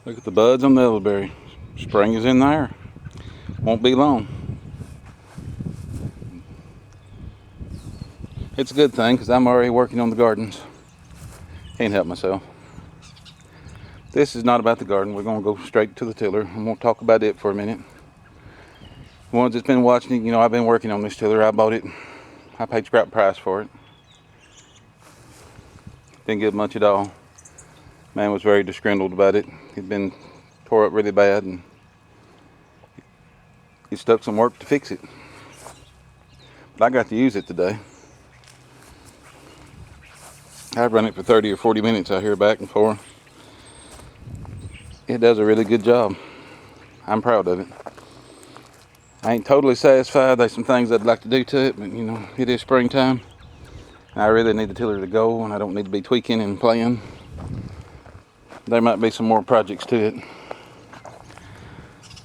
Look at the buds on the elderberry. Spring is in there. Won't be long. It's a good thing because I'm already working on the gardens. Can't help myself. This is not about the garden. We're going to go straight to the tiller. I'm going to talk about it for a minute. The ones that's been watching it, you know, I've been working on this tiller. I bought it. I paid scrap price for it. Didn't get much at all. Man was very disgruntled about it. It'd been tore up really bad, and he stuck some work to fix it. But I got to use it today. I've run it for 30 or 40 minutes out here back and forth. It does a really good job. I'm proud of it. I ain't totally satisfied. There's some things I'd like to do to it, but you know, it is springtime. I really need the tiller to go, and I don't need to be tweaking and playing. There might be some more projects to it.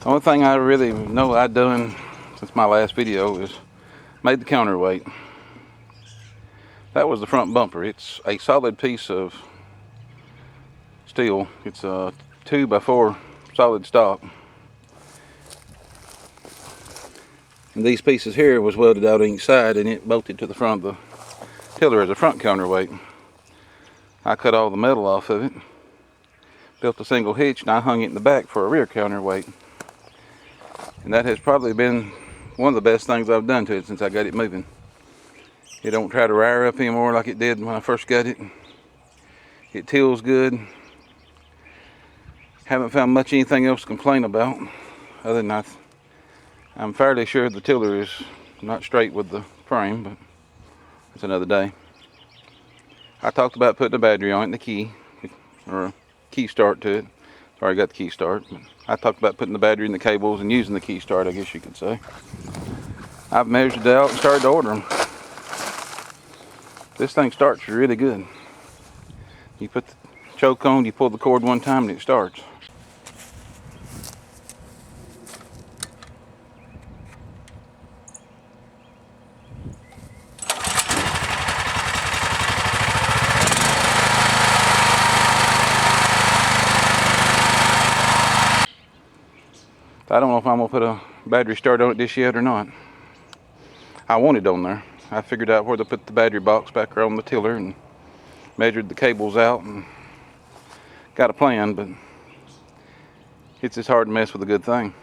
The only thing I really know I've done since my last video is made the counterweight. That was the front bumper. It's a solid piece of steel. It's a 2x4 solid stock. And these pieces here was welded out on each side, and it bolted to the front of the tiller as a front counterweight. I cut all the metal off of it, built a single hitch, and I hung it in the back for a rear counterweight. And that has probably been one of the best things I've done to it since I got it moving. It don't try to rear up anymore like it did when I first got it. It tills good. Haven't found much anything else to complain about other than I'm fairly sure the tiller is not straight with the frame, but that's another day. I talked about putting a battery on it and the key, or a key start to it. Sorry, I got the key start. But I talked about putting the battery in the cables and using the key start, I guess you could say. I've measured it out and started to order them. This thing starts really good. You put the choke on, you pull the cord one time, and it starts. I don't know if I'm going to put a battery start on it this yet or not. I want it on there. I figured out where to put the battery box back around the tiller and measured the cables out and got a plan, but it's just hard to mess with a good thing.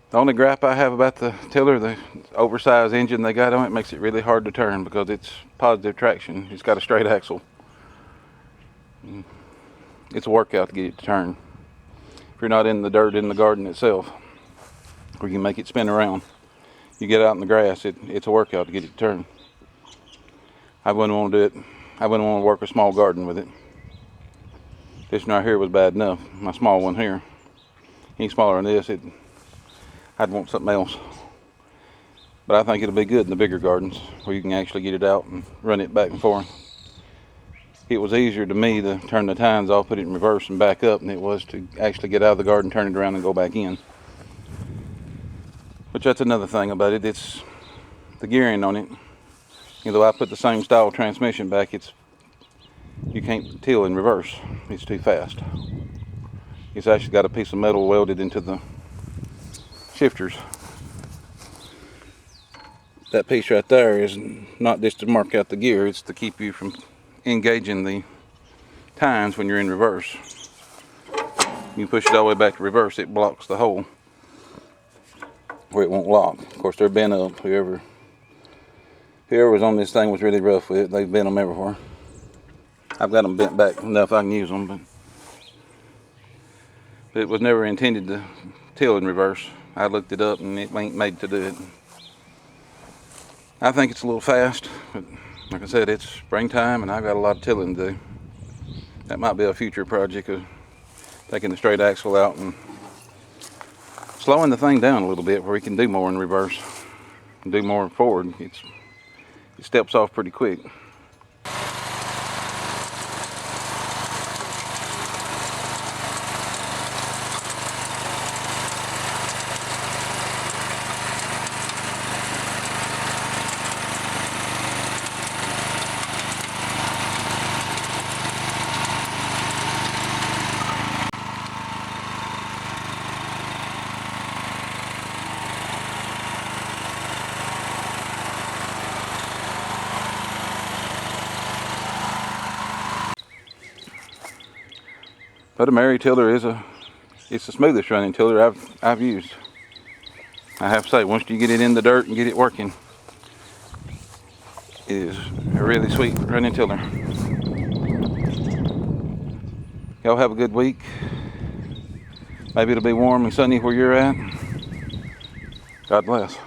The only gripe I have about the tiller, the oversized engine they got on it, makes it really hard to turn because it's positive traction. It's got a straight axle. It's a workout to get it to turn. If you're not in the dirt in the garden itself, where you can make it spin around, you get out in the grass, it's a workout to get it to turn. I wouldn't want to do it. I wouldn't want to work a small garden with it. This one right here was bad enough. My small one here, any smaller than this, I'd want something else. But I think it'll be good in the bigger gardens where you can actually get it out and run it back and forth. It was easier to me to turn the tines off, put it in reverse and back up, than it was to actually get out of the garden, turn it around and go back in. Which that's another thing about it. It's the gearing on it. You know, I put the same style transmission back, you can't till in reverse. It's too fast. It's actually got a piece of metal welded into the shifters. That piece right there is not just to mark out the gear, it's to keep you from engaging the tines when you're in reverse. You push it all the way back to reverse, it blocks the hole where it won't lock. Of course, they're bent up. Whoever was on this thing was really rough with it. They've bent them everywhere. I've got them bent back enough I can use them, but it was never intended to till in reverse. I looked it up and it ain't made to do it. I think it's a little fast, but like I said, it's springtime and I've got a lot of tilling to do. That might be a future project of taking the straight axle out and slowing the thing down a little bit where we can do more in reverse and do more forward. It steps off pretty quick. But a Mary tiller it's the smoothest running tiller I've used. I have to say, once you get it in the dirt and get it working, it is a really sweet running tiller. Y'all have a good week. Maybe it'll be warm and sunny where you're at. God bless.